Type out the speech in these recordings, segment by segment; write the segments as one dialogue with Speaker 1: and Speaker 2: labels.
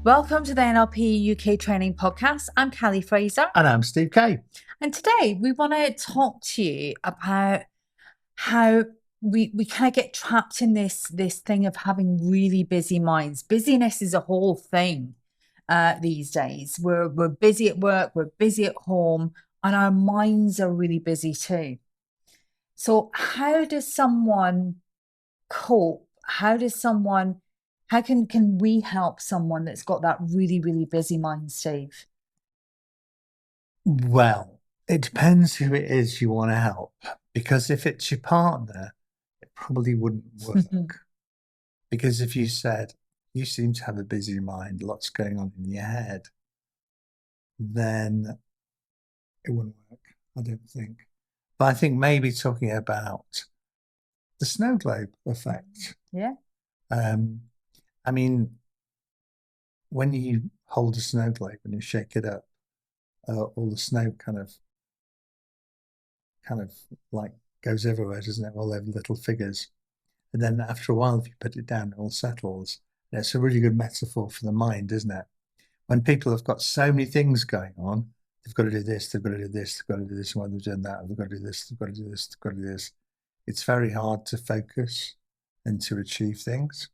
Speaker 1: Welcome to the NLP UK Training podcast. I'm Callie Fraser.
Speaker 2: And I'm Steve Kay.
Speaker 1: And today we want to talk to you about how we kind of get trapped in this thing of having really busy minds. Busyness is a whole thing these days. We're busy at work, we're busy at home, and our minds are really busy too. So how does someone cope? How can we help someone that's got that really, really busy mind, Steve?
Speaker 2: Well, it depends who it is you want to help, because if it's your partner, it probably wouldn't work. Because if you said, you seem to have a busy mind, lots going on in your head, then it wouldn't work, I don't think. But I think maybe talking about the snow globe effect.
Speaker 1: Yeah.
Speaker 2: I mean, when you hold a snow globe and you shake it up, all the snow kind of like goes everywhere, doesn't it? All over little figures. And then after a while, if you put it down, it all settles. And it's a really good metaphor for the mind, isn't it? When people have got so many things going on, they've got to do this, they've got to do this, they've got to do this, and when they've done that, they've got to do this, they've got to do this, they've got to do this. It's very hard to focus and to achieve things.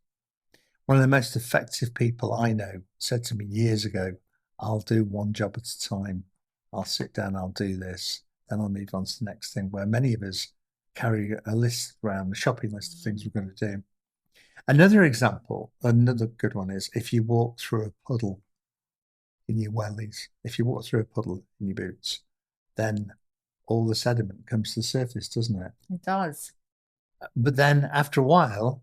Speaker 2: One of the most effective people I know said to me years ago, I'll do one job at a time. I'll sit down, I'll do this, then I'll move on to the next thing, where many of us carry a list around, a shopping list of things we're going to do. Another example, another good one is if you walk through a puddle in your wellies, if you walk through a puddle in your boots, then all the sediment comes to the surface, doesn't it?
Speaker 1: It does.
Speaker 2: But then after a while,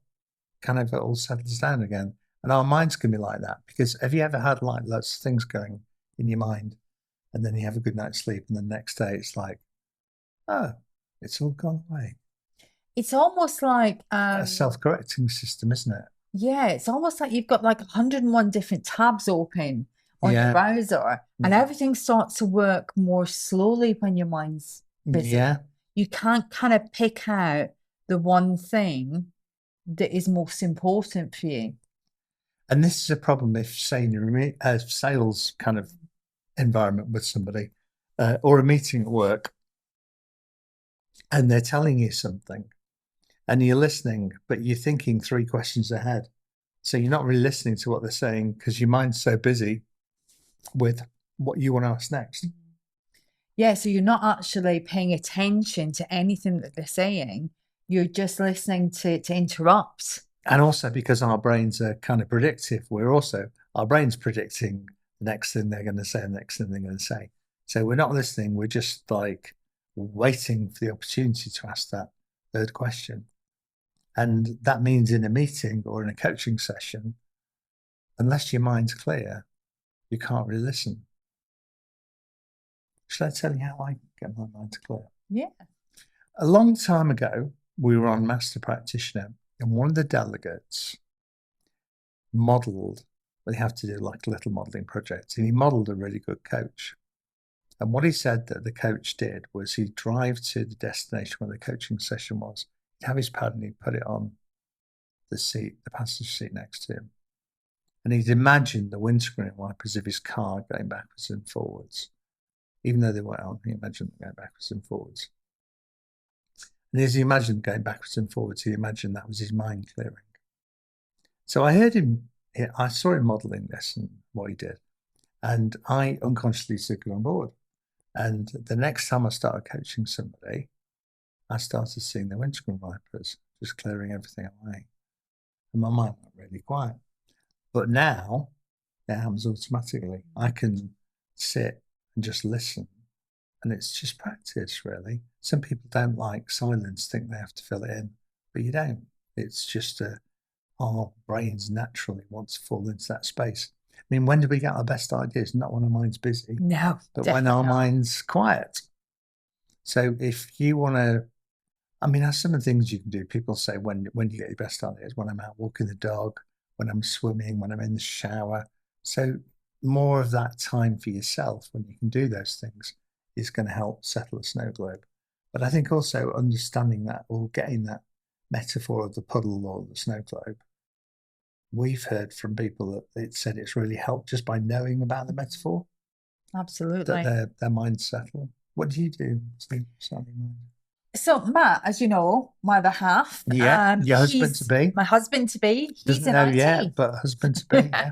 Speaker 2: kind of it all settles down again. And our minds can be like that, because have you ever had like lots of things going in your mind, and then you have a good night's sleep, and the next day it's like, oh, it's all gone away.
Speaker 1: It's almost like
Speaker 2: A self-correcting system, isn't it?
Speaker 1: Yeah, it's almost like you've got like 101 different tabs open on your browser, and everything starts to work more slowly when your mind's busy.
Speaker 2: Yeah.
Speaker 1: You can't kind of pick out the one thing that is most important for you.
Speaker 2: And this is a problem if, say, in a sales kind of environment with somebody, or a meeting at work, and they're telling you something, and you're listening, but you're thinking 3 questions ahead. So you're not really listening to what they're saying because your mind's so busy with what you want to ask next.
Speaker 1: Yeah, so you're not actually paying attention to anything that they're saying. You're just listening to interrupt.
Speaker 2: And also because our brains are kind of predictive, our brain's predicting the next thing they're going to say, the next thing they're going to say. So we're not listening, we're just like waiting for the opportunity to ask that third question. And that means in a meeting or in a coaching session, unless your mind's clear, you can't really listen. Should I tell you how I get my mind clear?
Speaker 1: Yeah.
Speaker 2: A long time ago, we were on Master Practitioner, and one of the delegates modelled, they have to do like a little modelling project, and he modelled a really good coach. And what he said that the coach did was he'd drive to the destination where the coaching session was, he'd have his pad and he'd put it on the seat, the passenger seat next to him. And he'd imagine the windscreen wipers of his car going backwards and forwards. Even though they weren't on, he imagined them going backwards and forwards. And as he imagined going backwards and forwards, he imagined that was his mind clearing. So I saw him modelling this and what he did. And I unconsciously took it on board. And the next time I started coaching somebody, I started seeing the windscreen wipers just clearing everything away. And my mind went really quiet. But now it happens automatically. I can sit and just listen. And it's just practice, really. Some people don't like silence, think they have to fill it in, but you don't. It's just our brains naturally want to fall into that space. I mean, when do we get our best ideas? Not when our mind's busy.
Speaker 1: No,
Speaker 2: but when our mind's quiet. So if you want to, I mean, there's some of the things you can do. People say, when do you get your best ideas? When I'm out walking the dog, when I'm swimming, when I'm in the shower. So more of that time for yourself when you can do those things is going to help settle a snow globe. But I think also understanding that, or getting that metaphor of the puddle or the snow globe, we've heard from people that it said it's really helped just by knowing about the metaphor, that
Speaker 1: Absolutely.
Speaker 2: their mind's settled. What do you do?
Speaker 1: So Matt, as you know, my other half,
Speaker 2: Yeah, your husband to
Speaker 1: he's
Speaker 2: be.
Speaker 1: my husband to be. He's
Speaker 2: Doesn't
Speaker 1: in
Speaker 2: know yet,
Speaker 1: IT.
Speaker 2: but husband to be. Yeah,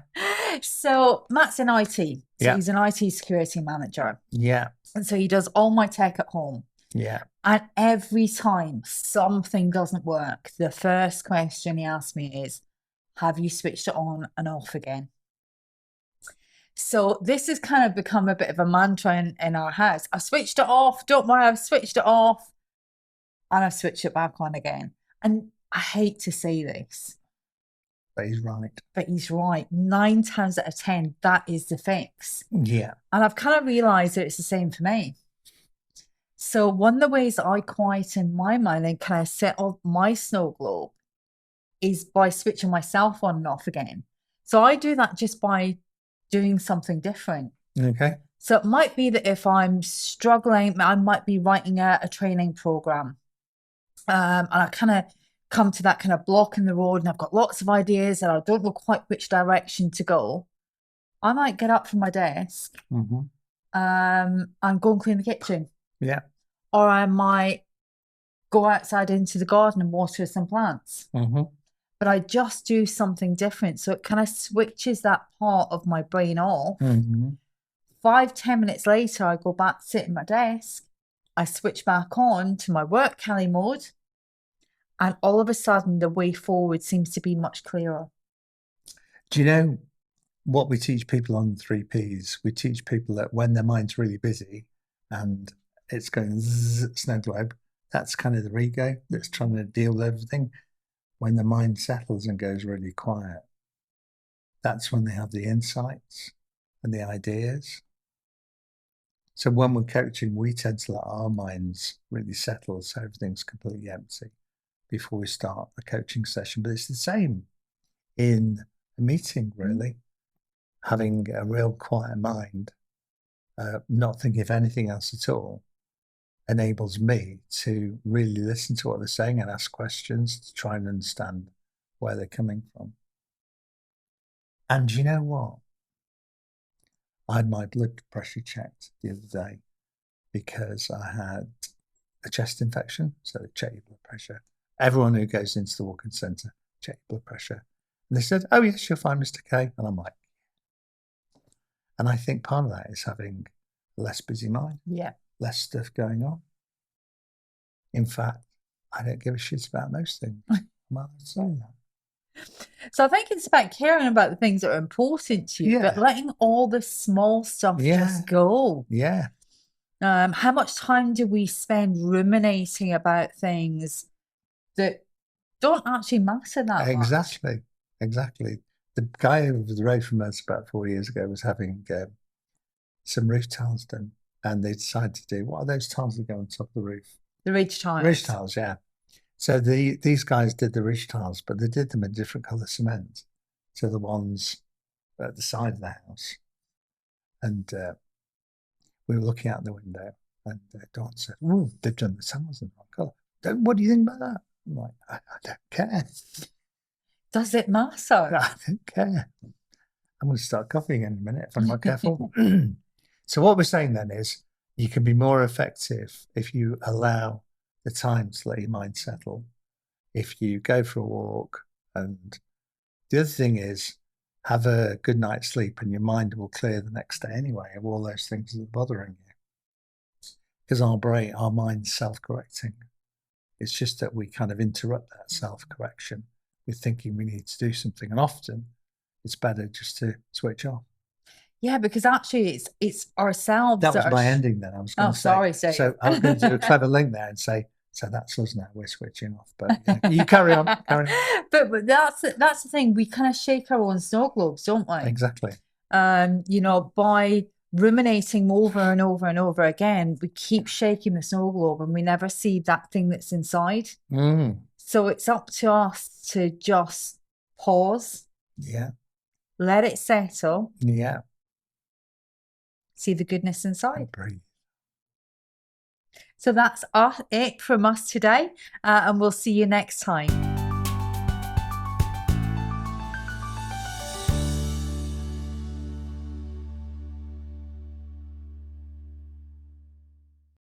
Speaker 1: So Matt's in IT. So
Speaker 2: yeah,
Speaker 1: he's an IT security manager.
Speaker 2: yeah,
Speaker 1: And so he does all my tech at home.
Speaker 2: yeah.
Speaker 1: And every time something doesn't work, the first question he asks me is, have you switched it on and off again? So this has kind of become a bit of a mantra in our house. I've switched it off. Don't worry, I've switched it off. And I've switched it back on again. And I hate to say this,
Speaker 2: But he's right.
Speaker 1: but he's right. 9 times out of 10, that is the fix.
Speaker 2: Yeah.
Speaker 1: And I've kind of realized that it's the same for me. So one of the ways that I quieten my mind and kind of settle my snow globe is by switching myself on and off again. So I do that just by doing something different.
Speaker 2: Okay.
Speaker 1: So it might be that if I'm struggling, I might be writing a training program. And I kind of come to that kind of block in the road and I've got lots of ideas and I don't know quite which direction to go. I might get up from my desk and go and clean the kitchen.
Speaker 2: Yeah.
Speaker 1: Or I might go outside into the garden and water some plants. But I just do something different. So it kind of switches that part of my brain off. 5-10 minutes later, I go back, sit at my desk. I switch back on to my work Kelly mode. And all of a sudden, the way forward seems to be much clearer.
Speaker 2: Do you know what we teach people on the 3Ps? We teach people that when their mind's really busy and it's going snow globe, that's kind of their ego that's trying to deal with everything. When the mind settles and goes really quiet, that's when they have the insights and the ideas. So when we're coaching, we tend to let our minds really settle so everything's completely empty before we start the coaching session. But it's the same in a meeting, really. Having a real quiet mind, not thinking of anything else at all, enables me to really listen to what they're saying and ask questions to try and understand where they're coming from. And you know what? I had my blood pressure checked the other day because I had a chest infection. So they check your blood pressure. Everyone who goes into the walk-in centre, check your blood pressure. And they said, oh, yes, you're fine, Mr. K. And I'm like, and I think part of that is having a less busy mind.
Speaker 1: Yeah.
Speaker 2: Less stuff going on. In fact, I don't give a shit about most things. I'm allowed to say that.
Speaker 1: So I think it's about caring about the things that are important to you, but letting all the small stuff just go.
Speaker 2: Yeah.
Speaker 1: How much time do we spend ruminating about things that don't actually matter that much?
Speaker 2: Exactly. The guy over the road from us about 4 years ago was having some roof tiles done, and they decided to do, what are those tiles that go on top of the roof?
Speaker 1: The ridge tiles.
Speaker 2: Ridge tiles, yeah. So these guys did the ridge tiles, but they did them in different colour cement. So the ones at the side of the house. And we were looking out the window, and Dawn said, oh, they've done the tiles in the wrong colour. What do you think about that? I'm like, I don't care.
Speaker 1: Does it matter?
Speaker 2: I don't care. I'm going to start coughing in a minute if I'm not careful. So what we're saying then is you can be more effective if you allow the time to let your mind settle, if you go for a walk. And the other thing is have a good night's sleep and your mind will clear the next day anyway of all those things that are bothering you. Because our mind's self-correcting. It's just that we kind of interrupt that self-correction with thinking we need to do something. And often it's better just to switch off.
Speaker 1: Yeah, because actually it's ourselves.
Speaker 2: That was my ending then. I was going to say.
Speaker 1: Sorry.
Speaker 2: So I was going to do a clever link there and say, so that's us now. We're switching off. But yeah, you carry on.
Speaker 1: But that's the thing. We kind of shake our own snow globes, don't we?
Speaker 2: Exactly.
Speaker 1: By ruminating over and over and over again, we keep shaking the snow globe and we never see that thing that's inside. So it's up to us to just pause.
Speaker 2: Yeah.
Speaker 1: Let it settle.
Speaker 2: Yeah.
Speaker 1: See the goodness inside.
Speaker 2: Breathe.
Speaker 1: So that's it from us today, and we'll see you next time.